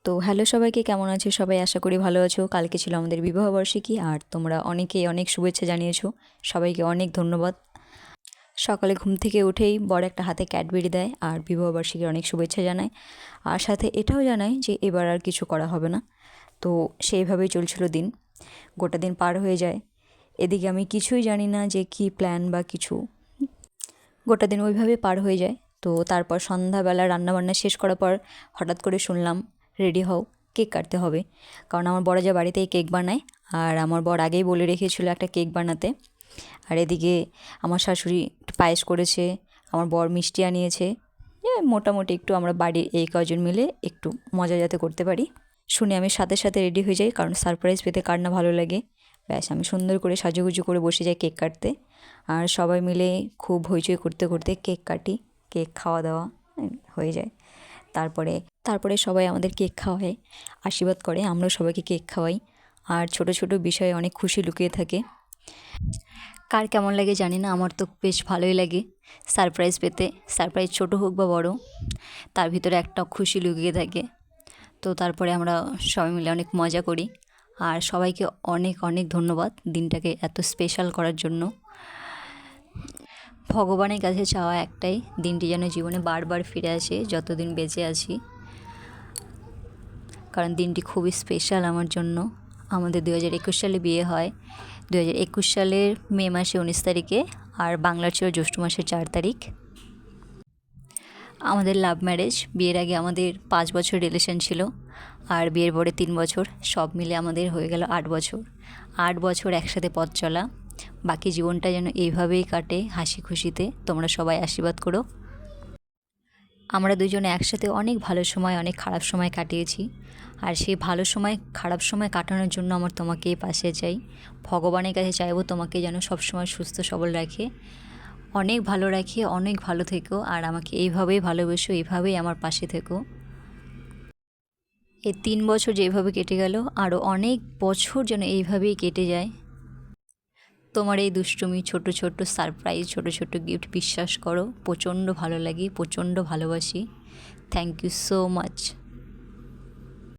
তো হ্যালো সবাইকে, কেমন আছো সবাই? আশা করি ভালো আছো। কালকে ছিল আমাদের বিবাহবার্ষিকী আর তোমরা অনেকেই অনেক শুভেচ্ছা জানিয়েছো। সবাইকে অনেক ধন্যবাদ। সকালে ঘুম থেকে উঠেই বড় একটা হাতে ক্যাডবেরি দেয় আর বিবাহবার্ষিকীর অনেক শুভেচ্ছা জানায়, আর সাথে এটাও জানায় যে এবার আর কিছু করা হবে না। তো সেইভাবেই চলছিল দিন, গোটা দিন পার হয়ে যায়। এদিকে আমি কিছুই জানি না যে কী প্ল্যান বা কিছু, গোটা দিন ওইভাবে পার হয়ে যায়। তো তারপর সন্ধ্যাবেলা রান্নাবান্না শেষ করার পর হঠাৎ করে শুনলাম, রেডি হও, কেক কাটতে হবে। কারণ আমার বড় যা বাড়িতেই কেক বানায়, আর আমার বর আগেই বলে রেখেছিল একটা কেক বানাতে। আর এদিকে আমার শাশুড়ি একটু পায়েস করেছে, আমার বর মিষ্টি আনিয়েছে। মোটামুটি একটু আমরা বাড়ির এই কজন মিলে একটু মজা যাতে করতে পারি শুনে আমি সাথে সাথে রেডি হয়ে যাই, কারণ সারপ্রাইজ পেতে কার না ভালো লাগে। ব্যাস আমি সুন্দর করে সাজুগুজু করে বসে যাই কেক কাটতে, আর সবাই মিলে খুব হইচই করতে করতে কেক কাটি, কেক খাওয়া দাওয়া হয়ে যায়। তারপরে তারপরে সবাই আমাদের কেক খাওয়ায়, আশীর্বাদ করে, আমরাও সবাইকে কেক খাওয়াই। আর ছোট ছোট বিষয়ে অনেক খুশি লুকিয়ে থাকে। কার কেমন লাগে জানি না, আমার তো বেশ ভালোই লাগে সারপ্রাইজ পেতে। সারপ্রাইজ ছোট হোক বা বড়, তার ভিতরে একটা খুশি লুকিয়ে থাকে। তো তারপরে আমরা সবাই মিলে অনেক মজা করি, আর সবাইকে অনেক অনেক ধন্যবাদ দিনটাকে এত স্পেশাল করার জন্য। ভগবানের কাছে চাওয়া একটাই, দিনটি যেন জীবনে বারবার ফিরে আসে যতদিন বেঁচে আছি, কারণ দিনটি খুবই স্পেশাল আমার জন্য। আমাদের 2021 সালে বিয়ে হয়, 2021 সালের মে মাসে 19 তারিখে, আর বাংলার ছিল জ্যৈষ্ঠ মাসের 4 তারিখ। আমাদের লাভ ম্যারেজ, বিয়ের আগে আমাদের 5 বছর রিলেশন ছিল, আর বিয়ের পরে 3 বছর, সব মিলে আমাদের হয়ে গেল 8 বছর। 8 বছর একসাথে পথ চলা, বাকি জীবনটা যেন এইভাবেই কাটে হাসি খুশিতে। তোমরা সবাই আশীর্বাদ করো। আমরা দুজনে একসাথে অনেক ভালো সময়, অনেক খারাপ সময় কাটিয়েছি, আর সেই ভালো সময় খারাপ সময় কাটানোর জন্য আমার তোমাকেই পাশে চাই। ভগবানের কাছে চাইবো তোমাকে যেন সবসময় সুস্থ সবল রাখে, অনেক ভালো রাখে, অনেক ভালো থেকো, আর আমাকে এইভাবেই ভালোবেসো, এইভাবেই আমার পাশে থেকো। এই 3 বছর যেভাবে কেটে গেল, আরও অনেক বছর যেন এইভাবেই কেটে যায়। তোমার এই দুষ্টুমি, ছোট ছোট সারপ্রাইজ, ছোট ছোট গিফট, বিশ্বাস করো প্রচণ্ড ভালো লাগে, প্রচণ্ড ভালোবাসি। Thank you so much.